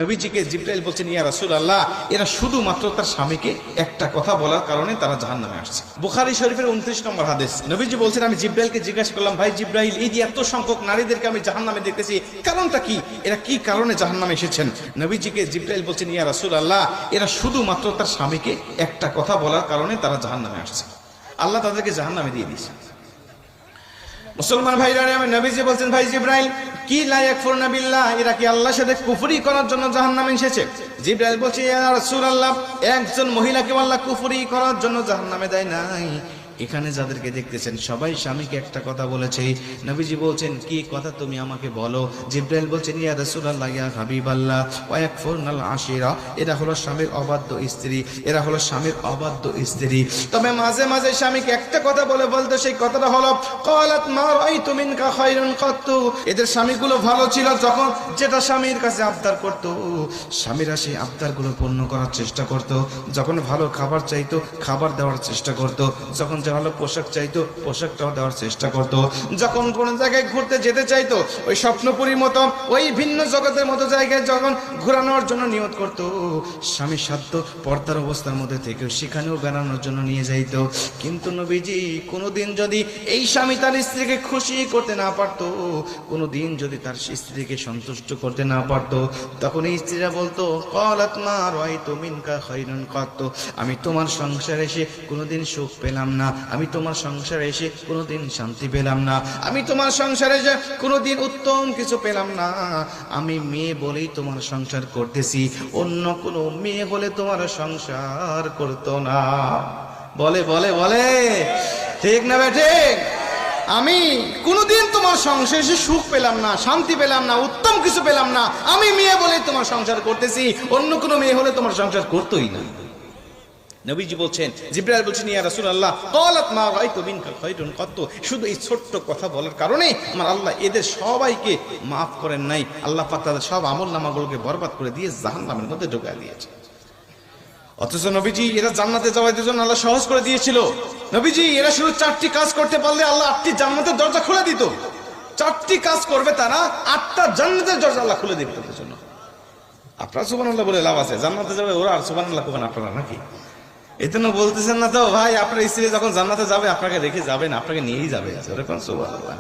নবীজিকে জিবরাইল বলছেন, ইয়া রাসূলুল্লাহ, এরা শুধুমাত্র তার স্বামীকে একটা কথা বলার কারণে তারা জাহান্নামে আসছে। বুখারী শরীফের 29 নম্বর হাদিস। নবীজি বলছেন, আমি জিবরাইলকে জিজ্ঞাসা করলাম, ভাই জিবরাইল, এই যে এত সংখ্যক নারীদেরকে আমি জাহান্নামে দেখতেছি, কারণটা কি? এরা কি কারণে জাহান্নামে এসেছেন? নবীজিকে জিবরাইল বলছেন, ইয়া রাসূলুল্লাহ, এরা শুধুমাত্র তার স্বামীকে একটা কথা বলার কারণে তারা জাহান্নামে আসছে। আল্লাহ তাদেরকে জাহান্নামে দিয়ে দিয়েছে। মুসলমান ভাইরা, আমি নবীজি বলছেন, ভাই জিবরাইল, কি লা ইয়াকফুরনা বিল্লাহ, এরা কি আল্লাহর সাথে কুফরি করার জন্য জাহান্নামে এসেছে? জিবরাইল বলছে, ইয়া রাসূলুল্লাহ, একজন মহিলাকে আল্লাহ কুফরি করার জন্য জাহান্নামে দেয় নাই। এখানে যাদেরকে দেখতেছেন সবাই স্বামীকে একটা কথা বলেছে। নবীজি বলছেন, কি কথা তুমি আমাকে বলো? জিবরাইল বলছেন, ইয়া রাসূলুল্লাহ, ইয়া হাবিবাল্লাহ, ওয়া ইয়াকফুরনাল আশিরা, এরা হলো স্বামীর অবাধ্য স্ত্রী, এরা হলো স্বামীর অবাধ্য স্ত্রী। তবে মাঝে মাঝে স্বামীকে একটা কথা বলতো, সেই কথাটা হলো, ক্বালাত মা রাআইতু মিনকা খায়রুন কাত্তু। এদের স্বামীগুলো ভালো ছিল যখন যেটা স্বামীর কাছে আবদার করত, স্বামীরা সেই আবদারগুলো পূর্ণ করার চেষ্টা করত। যখন ভালো খাবার চাইতো, খাবার দেওয়ার চেষ্টা করত। যখন ভালো পোশাক চাইতো, পোশাকটাও দেওয়ার চেষ্টা করত। যখন কোন জায়গায় ঘুরতে যেতে চাইতো, ওই স্বপ্নপুরীর মতো, ওই ভিন্ন জগতের মতো জায়গায় যখন ঘোরানোর জন্য নিয়ত করত, স্বামীর সাধ্য পর্দার অবস্থার মধ্যে থেকে সেখানেও বেড়ানোর জন্য নিয়ে যাইত। কিন্তু নবীজি কোনোদিন যদি এই স্বামী তার স্ত্রীকে খুশি করতে না পারতো, কোনোদিন যদি তার স্ত্রীকে সন্তুষ্ট করতে না পারতো, তখন এই স্ত্রীরা বলতো, ক্বালাত মা রাআইতু মিনকা খায়রুন কাত্তু, আমি তোমার সংসারে এসে কোনোদিন সুখ পেলাম না, আমি তোমার সংসারে এসে কোনোদিন শান্তি পেলাম না, আমি তোমার সংসারে এসে কোনোদিন উত্তম কিছু পেলাম না। আমি মেয়ে বলেই তোমার সংসার করতেছি, অন্য কোনো মেয়ে হলে তোমার সংসার করতো না। বলে বলে বলে ঠিক না বেঠে? আমি কোনোদিন তোমার সংসারে এসে সুখ পেলাম না, শান্তি পেলাম না, উত্তম কিছু পেলাম না। আমি মেয়ে বলেই তোমার সংসার করতেছি, অন্য কোনো মেয়ে হলে তোমার সংসার করতোই না। নবীজি বলছেন, জিবরাইল বলছেন, ইয়া রাসূলুল্লাহ, ক্বালাত মা রাআইতু মিনকা খায়রুন কাত্তু, শুধু এই ছোট্ট কথা বলার কারণে আমার আল্লাহ এদের সবাইকে মাফ করেন নাই। আল্লাহ পাক তাদের সব আমলনামাগুলোকে বরবাদ করে দিয়ে জাহান্নামের মধ্যে ঢুকিয়ে দিয়েছে। অথচ নবীজি এরা জান্নাতে যাওয়ার জন্য আল্লাহ সহজ করে দিয়েছিল। নবীজি এরা শুধু 4টি কাজ করতে পারলে আল্লাহ 8টি জান্নাতের দরজা খুলে দিত। 4টি কাজ করবে তারা, 8টা জান্নাতের দরজা আল্লাহ খুলে দিবে তাদের জন্য। আপনারা সুবহানাল্লাহ বলে লাভ আছে? জান্নাতে যাবে ওরা, আর সুবহানাল্লাহ করবেন আপনারা নাকি? এজন্য বলতেছেন না তো ভাই, আপনার স্ত্রী যখন জান্নাতে যাবে আপনাকে রেখে যাবেন, আপনাকে নিয়েই যাবে। এরকম সুবহানাল্লাহ।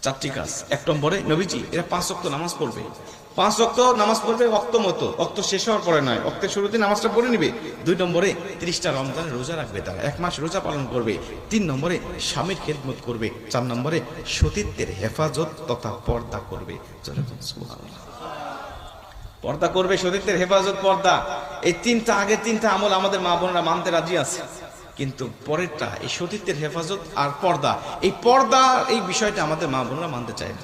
4টি কাজ। 1 নম্বরে নবীজি এরা 5 ওয়াক্ত নামাজ পড়বে। 5 ওয়াক্ত নামাজ পড়বে ওয়াক্ত মতো, ওয়াক্ত শেষ হওয়ার পরে নয়, ওয়াক্তের শুরুতে নামাজটা পড়ে নিবে। 2 নম্বরে 30টা রমজানের রোজা রাখবে, তারা 1 মাস রোজা পালন করবে। 3 নম্বরে স্বামীর খেদমত করবে। 4 নম্বরে সতীত্বের হেফাজত তথা পর্দা করবে। সুবহানাল্লাহ। পর্দা করবে, সতীত্বের হেফাজত, পর্দা। এই 3টা, আগের 3টা আমল আমাদের মা বোনেরা মানতে রাজি আছে, কিন্তু পরেরটা এই সতীত্বের হেফাজত আর পর্দা, এই পর্দা এই বিষয়টা আমাদের মা বোনেরা মানতে চায় না।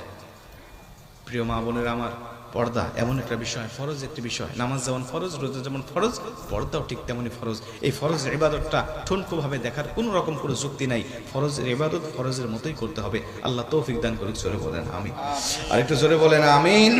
প্রিয় মা বোনেরা আমার, পর্দা এমন একটা বিষয়, ফরজ একটি বিষয়। নামাজ যেমন ফরজ, রোজা যেমন ফরজ, পর্দাও ঠিক তেমনই ফরজ। এই ফরজের ইবাদতটা ঠুনকোভাবে দেখার কোনো রকম কোনো যুক্তি নাই। ফরজের ইবাদত ফরজের মতোই করতে হবে। আল্লাহ তৌফিক দান করুক। জোরে বলেন আমিন। আর একটু জোরে বলেন আমিন।